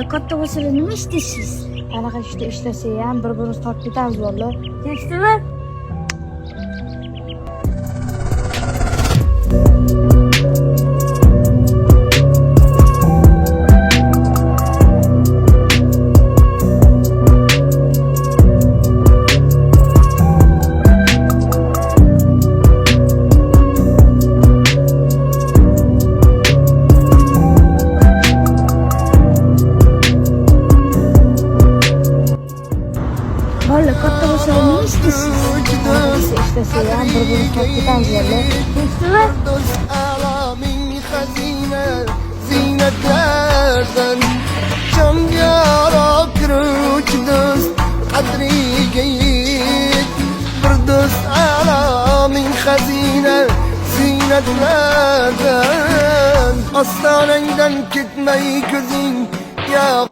Valla katta bo'lsa nima istaysiz? Qanaqa ishda ishlasa ham bir-birimizni tortib ketamiz valla. Kelishdimi? Valla katta bo'lsa nima istaysiz? Qanaqa ishda ishlasa ham bir-birimizni tortib ketamiz valla. Kelishdimi? Alamin hazine zinetlerden can yara kırık dost kadri geyik bir dost alamin hazine zinetlerden aslanenden gitmeyi gözün ya